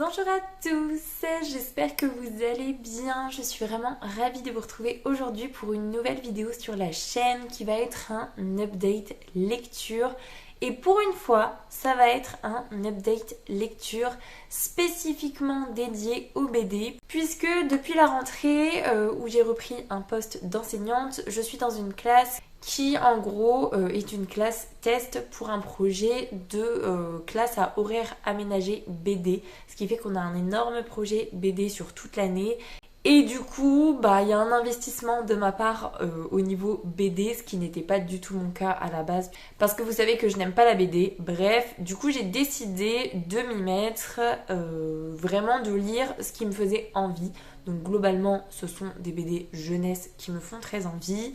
Bonjour à tous, j'espère que vous allez bien. Je suis vraiment ravie de vous retrouver aujourd'hui pour une nouvelle vidéo sur la chaîne qui va être un update lecture. Et pour une fois, ça va être un update lecture spécifiquement dédié au BD, puisque depuis la rentrée où j'ai repris un poste d'enseignante, je suis dans une classe qui en gros est une classe test pour un projet de classe à horaire aménagé BD, ce qui fait qu'on a un énorme projet BD sur toute l'année. Et du coup, il y a un investissement de ma part au niveau BD, ce qui n'était pas du tout mon cas à la base, parce que vous savez que je n'aime pas la BD. Bref, du coup j'ai décidé de m'y mettre, vraiment de lire ce qui me faisait envie. Donc globalement, ce sont des BD jeunesse qui me font très envie.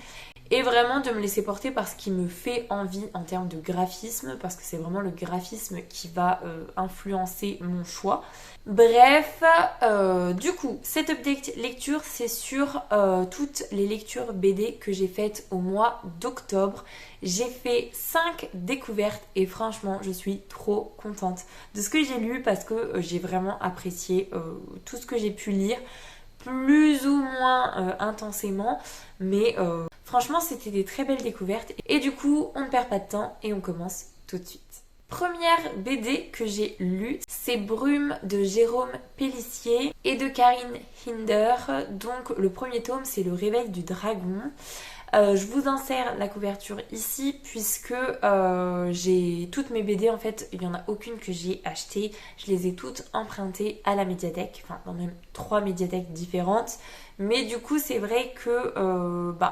Et vraiment de me laisser porter par ce qui me fait envie en termes de graphisme, parce que c'est vraiment le graphisme qui va influencer mon choix. Bref, du coup, cette update lecture, c'est sur toutes les lectures BD que j'ai faites au mois d'octobre. J'ai fait 5 découvertes et franchement, je suis trop contente de ce que j'ai lu parce que j'ai vraiment apprécié tout ce que j'ai pu lire, plus ou moins intensément, mais franchement, c'était des très belles découvertes. Et du coup, on ne perd pas de temps et on commence tout de suite. Première BD que j'ai lue, c'est Brume de Jérôme Pélissier et de Karine Hinder. Donc le premier tome, c'est Le Réveil du Dragon. Je vous insère la couverture ici puisque j'ai toutes mes BD, en fait il n'y en a aucune que j'ai achetée, je les ai toutes empruntées à la médiathèque, enfin dans même 3 médiathèques différentes, mais du coup c'est vrai que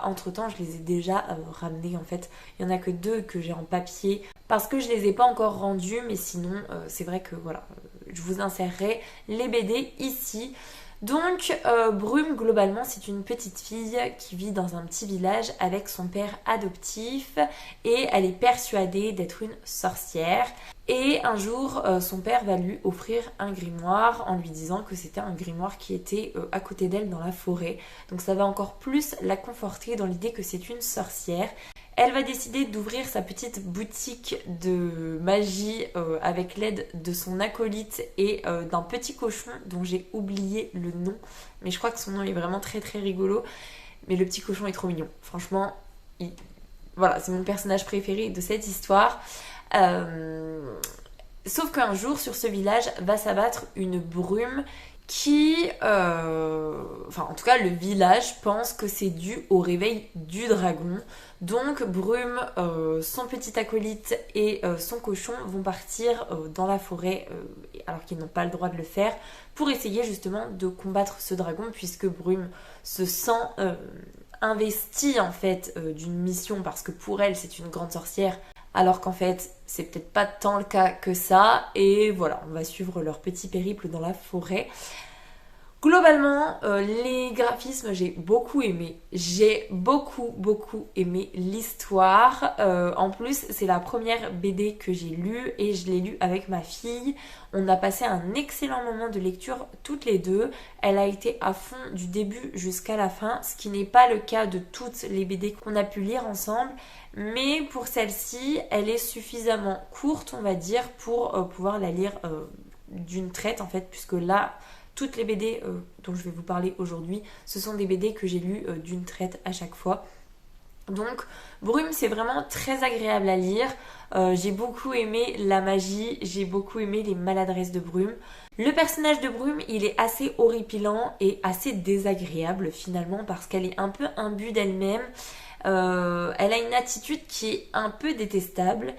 entre temps je les ai déjà ramenées en fait, il n'y en a que 2 que j'ai en papier parce que je les ai pas encore rendues, mais sinon c'est vrai que voilà, je vous insérerai les BD ici. Donc Brume, globalement, c'est une petite fille qui vit dans un petit village avec son père adoptif et elle est persuadée d'être une sorcière. Et un jour, son père va lui offrir un grimoire en lui disant que c'était un grimoire qui était à côté d'elle dans la forêt. Donc ça va encore plus la conforter dans l'idée que c'est une sorcière. Elle va décider d'ouvrir sa petite boutique de magie avec l'aide de son acolyte et d'un petit cochon dont j'ai oublié le nom. Mais je crois que son nom est vraiment très très rigolo. Mais le petit cochon est trop mignon. Franchement, voilà, c'est mon personnage préféré de cette histoire. Sauf qu'un jour, sur ce village, va s'abattre une brume qui... en tout cas, le village pense que c'est dû au réveil du dragon. Donc Brume, son petit acolyte et son cochon vont partir dans la forêt, alors qu'ils n'ont pas le droit de le faire, pour essayer justement de combattre ce dragon, puisque Brume se sent investie en fait d'une mission, parce que pour elle c'est une grande sorcière, alors qu'en fait c'est peut-être pas tant le cas que ça. Et voilà, on va suivre leur petit périple dans la forêt. Globalement, les graphismes, j'ai beaucoup aimé. J'ai beaucoup aimé l'histoire. En plus, c'est la première BD que j'ai lue et je l'ai lue avec ma fille. On a passé un excellent moment de lecture toutes les deux. Elle a été à fond du début jusqu'à la fin, ce qui n'est pas le cas de toutes les BD qu'on a pu lire ensemble. Mais pour celle-ci, elle est suffisamment courte, on va dire, pour pouvoir la lire d'une traite en fait, puisque là... Toutes les BD dont je vais vous parler aujourd'hui, ce sont des BD que j'ai lues d'une traite à chaque fois. Donc Brume, c'est vraiment très agréable à lire. J'ai beaucoup aimé la magie, j'ai beaucoup aimé les maladresses de Brume. Le personnage de Brume, il est assez horripilant et assez désagréable finalement, parce qu'elle est un peu imbue d'elle-même. Elle a une attitude qui est un peu détestable.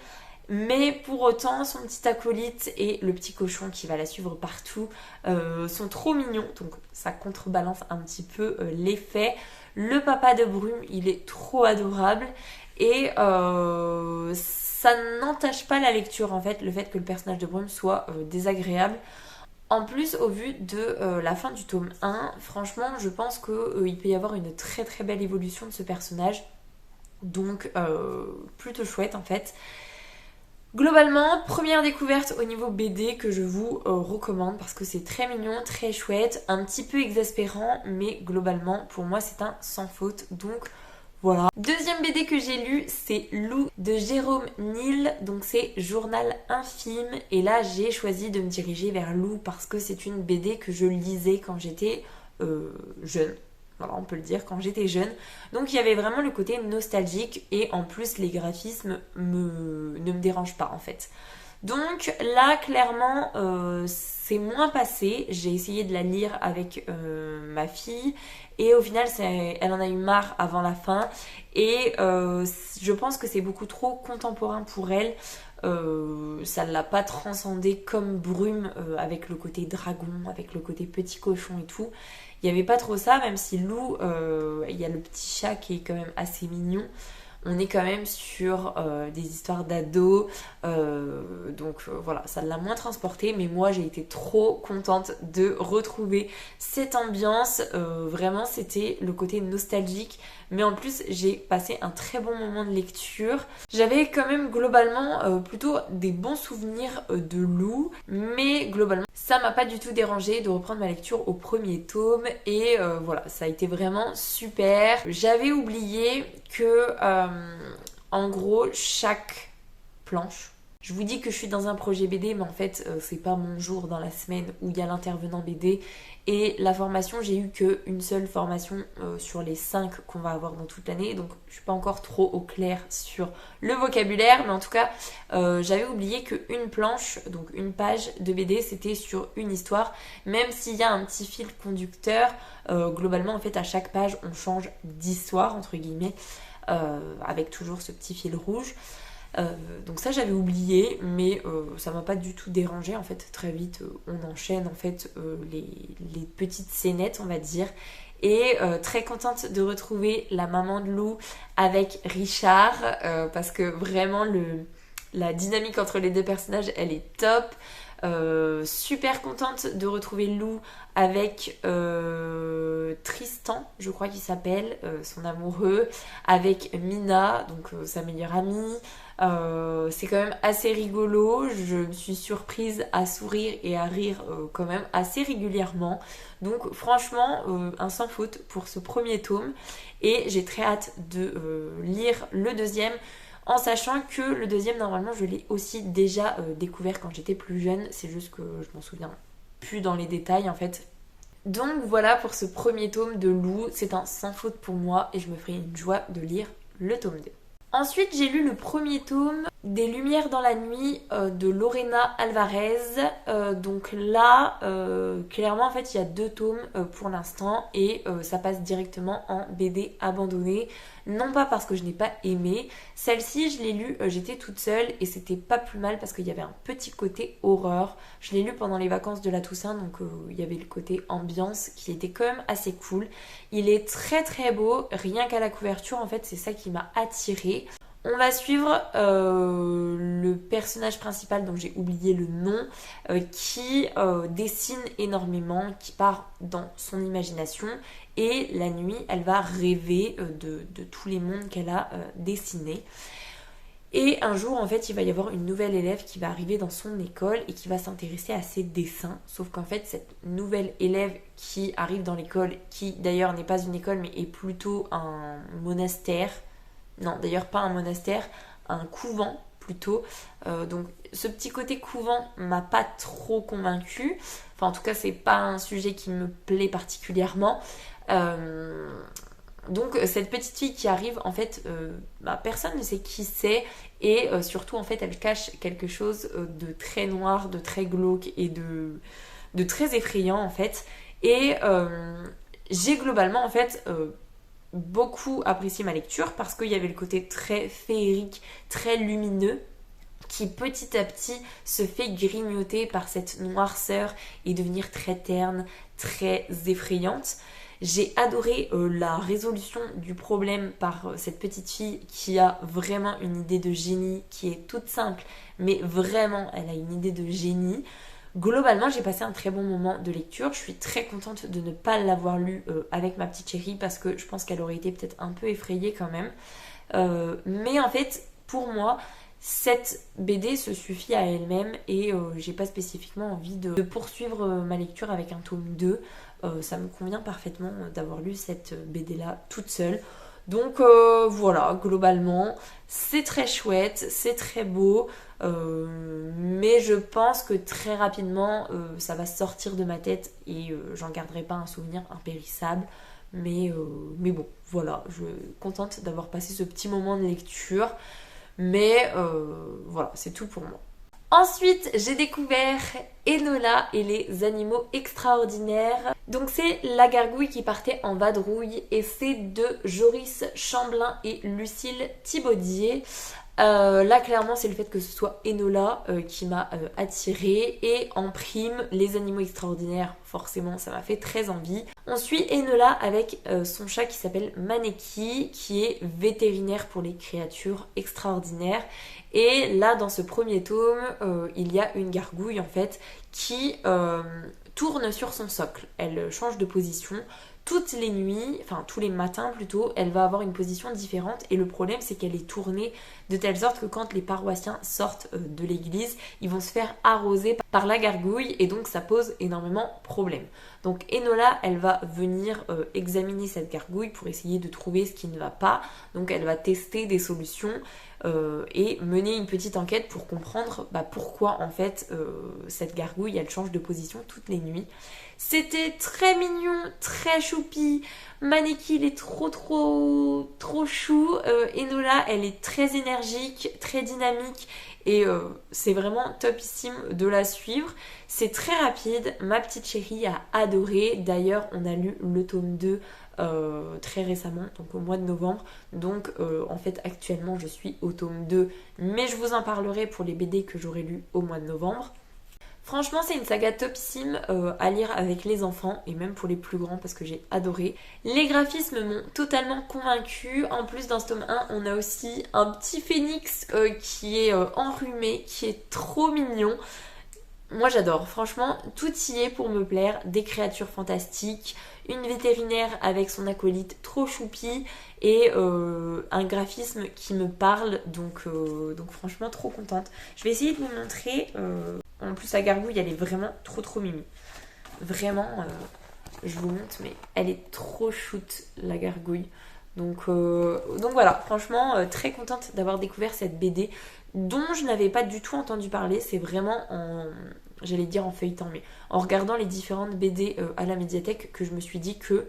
Mais pour autant, son petit acolyte et le petit cochon qui va la suivre partout sont trop mignons. Donc ça contrebalance un petit peu l'effet. Le papa de Brume, il est trop adorable. Et ça n'entache pas la lecture en fait, le fait que le personnage de Brume soit désagréable. En plus, au vu de la fin du tome 1, franchement, je pense qu'il peut y avoir une très très belle évolution de ce personnage. Donc plutôt chouette en fait. Globalement, première découverte au niveau BD que je vous recommande parce que c'est très mignon, très chouette, un petit peu exaspérant, mais globalement pour moi c'est un sans faute. Donc Voilà. Deuxième BD que j'ai lu, c'est Lou de Jérôme Nil, donc c'est Journal infime. Et là, j'ai choisi de me diriger vers Lou parce que c'est une BD que je lisais quand j'étais jeune. Voilà, on peut le dire, quand j'étais jeune. Donc il y avait vraiment le côté nostalgique et en plus les graphismes ne me dérangent pas en fait. Donc là, clairement, c'est moins passé. J'ai essayé de la lire avec ma fille et au final, elle en a eu marre avant la fin. Et je pense que c'est beaucoup trop contemporain pour elle. Ça ne l'a pas transcendé comme Brume avec le côté dragon, avec le côté petit cochon et tout. Il n'y avait pas trop ça, même si Lou, il y a le petit chat qui est quand même assez mignon. On est quand même sur des histoires d'ados, voilà, ça l'a moins transporté, mais moi j'ai été trop contente de retrouver cette ambiance. Vraiment, c'était le côté nostalgique, mais en plus j'ai passé un très bon moment de lecture. J'avais quand même globalement plutôt des bons souvenirs de Lou, mais globalement ça m'a pas du tout dérangé de reprendre ma lecture au premier tome et voilà, ça a été vraiment super. J'avais oublié que en gros chaque planche, je vous dis que je suis dans un projet BD, mais en fait c'est pas mon jour dans la semaine où il y a l'intervenant BD. Et la formation, j'ai eu qu'une seule formation sur les 5 qu'on va avoir dans toute l'année. Donc je suis pas encore trop au clair sur le vocabulaire. Mais en tout cas, j'avais oublié qu'une planche, donc une page de BD, c'était sur une histoire. Même s'il y a un petit fil conducteur, globalement en fait à chaque page on change d'histoire entre guillemets. Avec toujours ce petit fil rouge. Donc ça j'avais oublié, mais ça m'a pas du tout dérangé en fait. Très vite on enchaîne en fait les petites scénettes on va dire. Et très contente de retrouver la maman de Lou avec Richard parce que vraiment la dynamique entre les deux personnages elle est top. Super contente de retrouver Lou avec Tristan, je crois qu'il s'appelle, son amoureux, avec Mina, donc sa meilleure amie. C'est quand même assez rigolo, je me suis surprise à sourire et à rire quand même assez régulièrement. Donc franchement, un sans faute pour ce premier tome. Et j'ai très hâte de lire le deuxième. En sachant que le deuxième, normalement, je l'ai aussi déjà découvert quand j'étais plus jeune. C'est juste que je m'en souviens plus dans les détails, en fait. Donc voilà pour ce premier tome de Lou. C'est un sans faute pour moi et je me ferai une joie de lire le tome 2. Ensuite, j'ai lu le premier tome des Lumières dans la nuit de Lorena Alvarez. Donc là, clairement, en fait, il y a 2 tomes pour l'instant et ça passe directement en BD abandonnée. Non pas parce que je n'ai pas aimé. Celle-ci, je l'ai lue, j'étais toute seule et c'était pas plus mal parce qu'il y avait un petit côté horreur. Je l'ai lu pendant les vacances de la Toussaint, donc il y avait le côté ambiance qui était quand même assez cool. Il est très très beau, rien qu'à la couverture, en fait, c'est ça qui m'a attirée. On va suivre le personnage principal dont j'ai oublié le nom qui dessine énormément, qui part dans son imagination et la nuit elle va rêver de tous les mondes qu'elle a dessinés. Et un jour en fait il va y avoir une nouvelle élève qui va arriver dans son école et qui va s'intéresser à ses dessins. Sauf qu'en fait cette nouvelle élève qui arrive dans l'école, qui d'ailleurs n'est pas une école mais est plutôt un monastère, non d'ailleurs pas un monastère, un couvent plutôt, donc ce petit côté couvent m'a pas trop convaincue, enfin en tout cas c'est pas un sujet qui me plaît particulièrement. Donc cette petite fille qui arrive en fait personne ne sait qui c'est et surtout en fait elle cache quelque chose de très noir, de très glauque et de très effrayant en fait. Et j'ai globalement en fait beaucoup apprécié ma lecture parce qu'il y avait le côté très féerique, très lumineux qui petit à petit se fait grignoter par cette noirceur et devenir très terne, très effrayante. J'ai adoré la résolution du problème par cette petite fille qui a vraiment une idée de génie qui est toute simple, mais vraiment elle a une idée de génie. Globalement, j'ai passé un très bon moment de lecture. Je suis très contente de ne pas l'avoir lu avec ma petite chérie parce que je pense qu'elle aurait été peut-être un peu effrayée quand même. Mais en fait, pour moi, cette BD se suffit à elle-même et j'ai pas spécifiquement envie de poursuivre ma lecture avec un tome 2. Ça me convient parfaitement d'avoir lu cette BD-là toute seule. Donc voilà, globalement, c'est très chouette, c'est très beau, mais je pense que très rapidement, ça va sortir de ma tête et j'en garderai pas un souvenir impérissable. Mais bon, voilà, je suis contente d'avoir passé ce petit moment de lecture. Mais voilà, c'est tout pour moi. Ensuite, j'ai découvert Enola et les animaux extraordinaires. Donc c'est la gargouille qui partait en vadrouille et c'est de Joris Chamblin et Lucille Thibaudier. Là clairement c'est le fait que ce soit Enola qui m'a attirée et en prime les animaux extraordinaires, forcément ça m'a fait très envie. On suit Enola avec son chat qui s'appelle Maneki, qui est vétérinaire pour les créatures extraordinaires. Et là dans ce premier tome il y a une gargouille en fait qui tourne sur son socle. Elle change de position toutes les nuits, enfin tous les matins plutôt, elle va avoir une position différente et le problème c'est qu'elle est tournée de telle sorte que quand les paroissiens sortent de l'église, ils vont se faire arroser par la gargouille et donc ça pose énormément de problèmes. Donc Enola, elle va venir examiner cette gargouille pour essayer de trouver ce qui ne va pas, donc elle va tester des solutions et mener une petite enquête pour comprendre pourquoi en fait cette gargouille elle change de position toutes les nuits. C'était très mignon, très choupi. Maneki il est trop chou. Enola elle est très énergique, très dynamique et c'est vraiment topissime de la suivre. C'est très rapide, ma petite chérie a adoré. D'ailleurs on a lu le tome 2 très récemment, donc au mois de novembre. Donc en fait actuellement je suis au tome 2, mais je vous en parlerai pour les BD que j'aurai lus au mois de novembre. Franchement, c'est une saga topissime à lire avec les enfants et même pour les plus grands parce que j'ai adoré. Les graphismes m'ont totalement convaincue. En plus, dans ce tome 1, on a aussi un petit phénix qui est enrhumé, qui est trop mignon. Moi j'adore, franchement, tout y est pour me plaire. Des créatures fantastiques, une vétérinaire avec son acolyte trop choupi et un graphisme qui me parle, donc franchement trop contente. Je vais essayer de vous montrer. En plus la gargouille elle est vraiment trop mimi. Vraiment, je vous montre, mais elle est trop shoot la gargouille. Donc voilà, franchement très contente d'avoir découvert cette BD dont je n'avais pas du tout entendu parler. C'est vraiment j'allais dire en feuilletant, mais en regardant les différentes BD à la médiathèque que je me suis dit que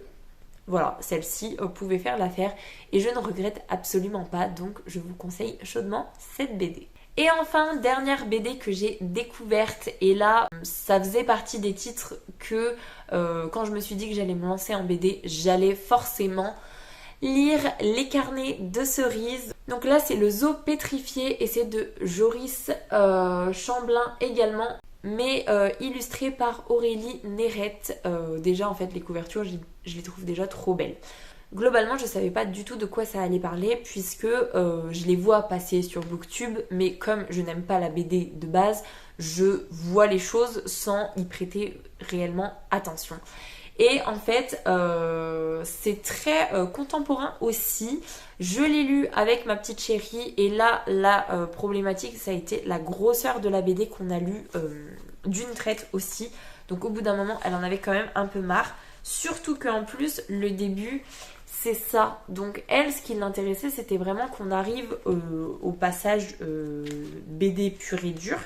voilà, celle-ci pouvait faire l'affaire et je ne regrette absolument pas, donc je vous conseille chaudement cette BD. Et enfin, dernière BD que j'ai découverte, et là, ça faisait partie des titres que quand je me suis dit que j'allais me lancer en BD, j'allais forcément lire Les Carnets de Cerise. Donc là, c'est le zoo pétrifié et c'est de Joris Chamblin également, mais illustré par Aurélie Nérette. Déjà, en fait, les couvertures, je les trouve déjà trop belles. Globalement, je savais pas du tout de quoi ça allait parler puisque je les vois passer sur Booktube, mais comme je n'aime pas la BD de base, je vois les choses sans y prêter réellement attention. Et en fait, c'est très contemporain aussi. Je l'ai lu avec ma petite chérie et là, la problématique, ça a été la grosseur de la BD qu'on a lue d'une traite aussi. Donc au bout d'un moment, elle en avait quand même un peu marre. Surtout qu'en plus, le début, c'est ça. Donc elle, ce qui l'intéressait, c'était vraiment qu'on arrive au passage BD pur et dur.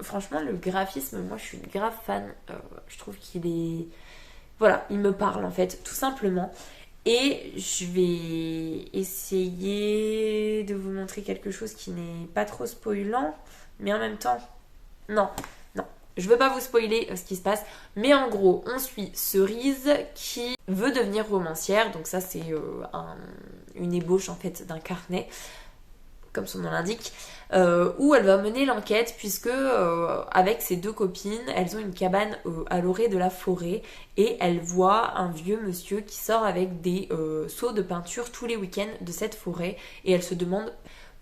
Franchement, le graphisme, moi je suis grave fan. Je trouve qu'il est... Voilà, il me parle en fait, tout simplement. Et je vais essayer de vous montrer quelque chose qui n'est pas trop spoilant, mais en même temps, non. Je veux pas vous spoiler ce qui se passe, mais en gros, on suit Cerise qui veut devenir romancière. Donc ça, c'est une ébauche en fait d'un carnet, comme son nom l'indique, où elle va mener l'enquête puisque avec ses deux copines, elles ont une cabane à l'orée de la forêt et elle voit un vieux monsieur qui sort avec des seaux de peinture tous les week-ends de cette forêt et elle se demande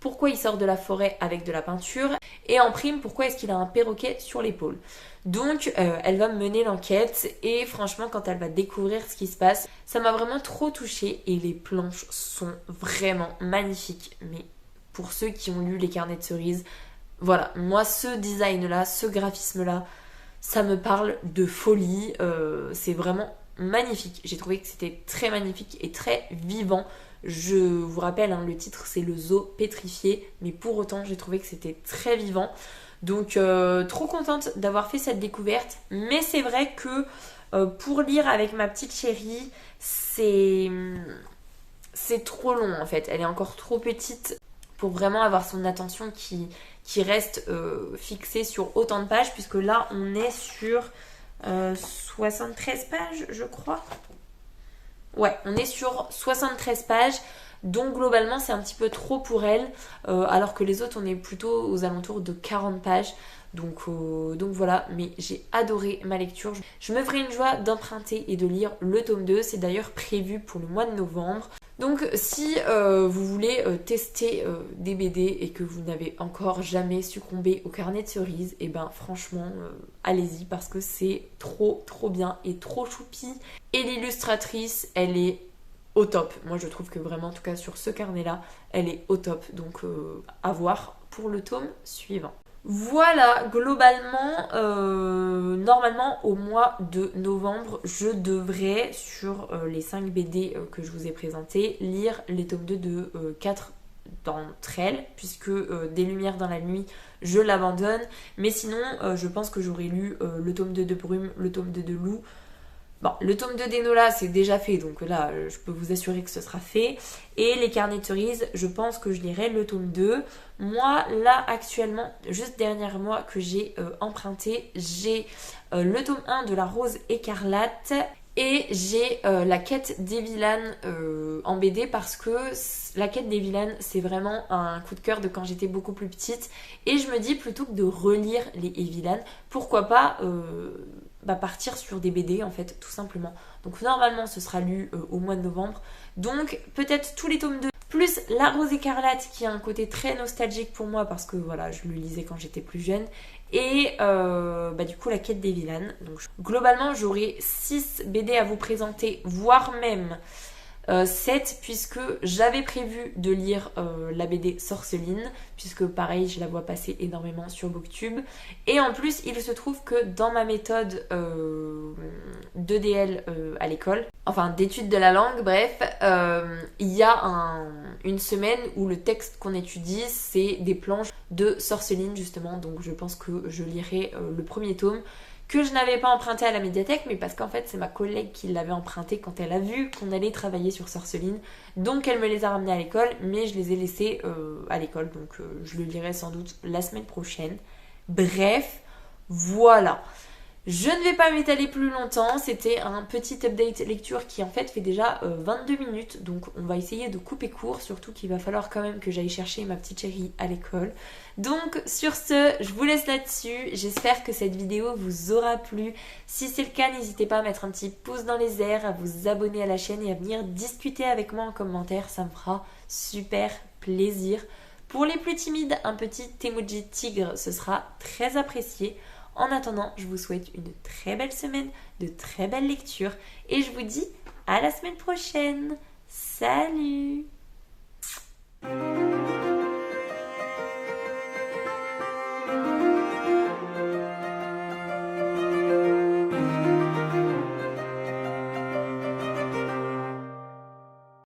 pourquoi il sort de la forêt avec de la peinture et en prime pourquoi est-ce qu'il a un perroquet sur l'épaule. Donc elle va mener l'enquête et franchement quand elle va découvrir ce qui se passe, ça m'a vraiment trop touchée et les planches sont vraiment magnifiques. Mais pour ceux qui ont lu Les Carnets de Cerise, voilà, moi ce design là, ce graphisme là, ça me parle de folie, c'est vraiment magnifique. J'ai trouvé que c'était très magnifique et très vivant. Je vous rappelle, hein, le titre c'est le zoo pétrifié, mais pour autant j'ai trouvé que c'était très vivant. Donc trop contente d'avoir fait cette découverte. Mais c'est vrai que pour lire avec ma petite chérie, c'est trop long en fait. Elle est encore trop petite pour vraiment avoir son attention qui reste fixée sur autant de pages, puisque là on est sur 73 pages je crois. Ouais, on est sur 73 pages, donc globalement c'est un petit peu trop pour elle, alors que les autres on est plutôt aux alentours de 40 pages. Donc voilà, mais j'ai adoré ma lecture. Je me ferai une joie d'emprunter et de lire le tome 2, c'est d'ailleurs prévu pour le mois de novembre. Donc si vous voulez tester des BD et que vous n'avez encore jamais succombé au carnet de cerises, et ben franchement allez-y, parce que c'est trop bien et trop choupi. Et l'illustratrice, elle est au top. Moi je trouve que vraiment, en tout cas sur ce carnet là, elle est au top. Donc à voir pour le tome suivant. Voilà, globalement, normalement au mois de novembre, je devrais, sur les 5 BD que je vous ai présentés, lire les tomes 2 de 4 d'entre elles, puisque Des Lumières dans la nuit, je l'abandonne. Mais sinon, je pense que j'aurais lu le tome 2 de Brume, le tome 2 de Lou. Bon, le tome 2 d'Enola, c'est déjà fait, donc là, je peux vous assurer que ce sera fait. Et les carnets de cerises, je pense que je lirai le tome 2. Moi, là, actuellement, juste dernier mois que j'ai emprunté, j'ai le tome 1 de La Rose écarlate et j'ai la quête des vilanes en BD, parce que la quête des vilanes, c'est vraiment un coup de cœur de quand j'étais beaucoup plus petite. Et je me dis, plutôt que de relire les vilanes, pourquoi pas partir sur des BD en fait, tout simplement. Donc normalement ce sera lu au mois de novembre. Donc peut-être tous les tomes 2 plus La Rose écarlate, qui a un côté très nostalgique pour moi parce que voilà, je le lisais quand j'étais plus jeune. Et du coup la quête des vilanes. Donc globalement j'aurai 6 BD à vous présenter, voire même 7, puisque j'avais prévu de lire la BD Sorceline, puisque pareil je la vois passer énormément sur Booktube. Et en plus il se trouve que dans ma méthode d'EDL à l'école, enfin d'études de la langue, bref, il y a une semaine où le texte qu'on étudie c'est des planches de Sorceline justement. Donc je pense que je lirai le premier tome, que je n'avais pas emprunté à la médiathèque, mais parce qu'en fait c'est ma collègue qui l'avait emprunté quand elle a vu qu'on allait travailler sur Sorceline. Donc elle me les a ramenés à l'école, mais je les ai laissés à l'école, donc je le lirai sans doute la semaine prochaine. Bref, voilà. Je ne vais pas m'étaler plus longtemps, c'était un petit update lecture qui en fait fait déjà 22 minutes, donc on va essayer de couper court, surtout qu'il va falloir quand même que j'aille chercher ma petite chérie à l'école. Donc sur ce, je vous laisse là-dessus, j'espère que cette vidéo vous aura plu. Si c'est le cas, n'hésitez pas à mettre un petit pouce dans les airs, à vous abonner à la chaîne et à venir discuter avec moi en commentaire, ça me fera super plaisir. Pour les plus timides, un petit emoji tigre, ce sera très apprécié. En attendant, je vous souhaite une très belle semaine, de très belles lectures et je vous dis à la semaine prochaine. Salut!